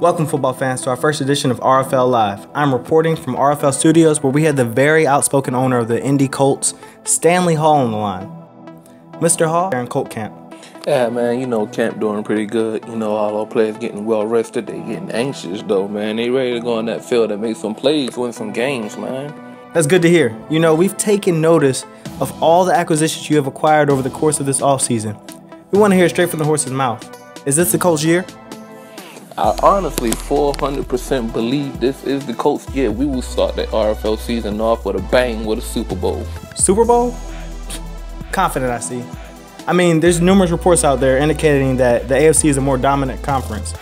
Welcome, football fans, to our first edition of RFL Live. I'm reporting from RFL Studios, where we had the very outspoken owner of the Indy Colts, Stanley Hall, on the line. Mr. Hall, they're in Colt camp. Yeah, man, camp doing pretty good. All our players getting well rested. They getting anxious, though, man. They ready to go on that field and make some plays, win some games, man. That's good to hear. We've taken notice of all the acquisitions you have acquired over the course of this offseason. We want to hear it straight from the horse's mouth. Is this the Colts' year? I honestly 400% believe this is the Colts' year. We will start the RFL season off with a bang with a Super Bowl. Super Bowl? Confident, I see. There's numerous reports out there indicating that the AFC is a more dominant conference.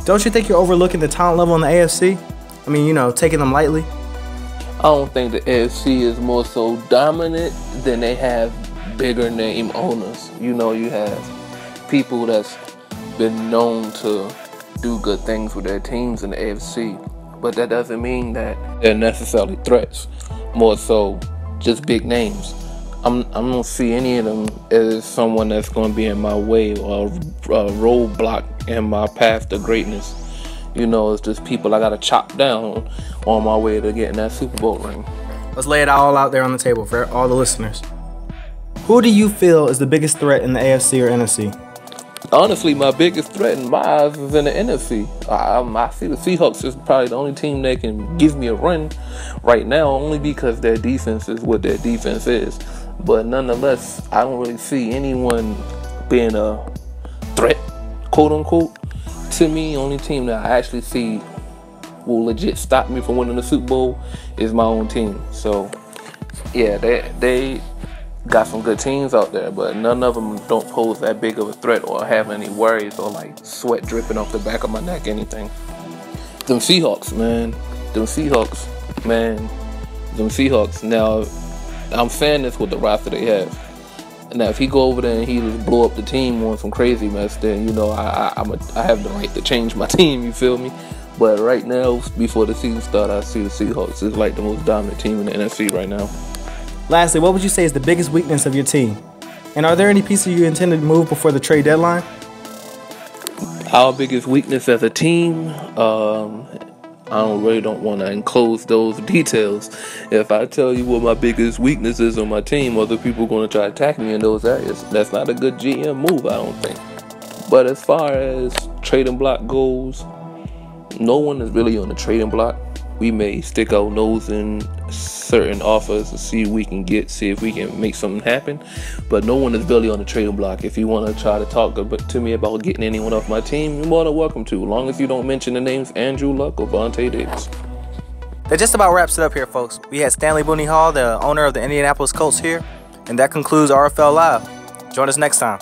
Don't you think you're overlooking the talent level in the AFC? Taking them lightly? I don't think the AFC is more so dominant than they have bigger name owners. You have people that's been known to do good things with their teams in the AFC, but that doesn't mean that they're necessarily threats. More so, just big names. I don't see any of them as someone that's going to be in my way or a roadblock in my path to greatness. It's just people I got to chop down on my way to getting that Super Bowl ring. Let's lay it all out there on the table for all the listeners. Who do you feel is the biggest threat in the AFC or NFC? Honestly, my biggest threat in my eyes is in the NFC. I see the Seahawks is probably the only team that can give me a run right now, only because their defense is what their defense is. But nonetheless, I don't really see anyone being a threat, quote unquote. To me, only team that I actually see will legit stop me from winning the Super Bowl is my own team. So, yeah, they got some good teams out there, but none of them don't pose that big of a threat or have any worries or sweat dripping off the back of my neck, anything. Them Seahawks. Now, I'm saying this with the roster they have. Now, if he go over there and he just blow up the team on some crazy mess, then I have the right to change my team. You feel me? But right now, before the season starts, I see the Seahawks is the most dominant team in the NFC right now. Lastly, what would you say is the biggest weakness of your team? And are there any pieces you intend to move before the trade deadline? Our biggest weakness as a team, I really don't want to enclose those details. If I tell you what my biggest weakness is on my team, other people are going to try to attack me in those areas. That's not a good GM move, I don't think. But as far as trading block goes, no one is really on the trading block. We may stick our nose in certain offers to see if we can make something happen. But no one is really on the trading block. If you want to try to talk to me about getting anyone off my team, you're more than welcome to, as long as you don't mention the names Andrew Luck or Vontae Davis. That just about wraps it up here, folks. We had Stanley Hall, the owner of the Indianapolis Colts, here. And that concludes RFL Live. Join us next time.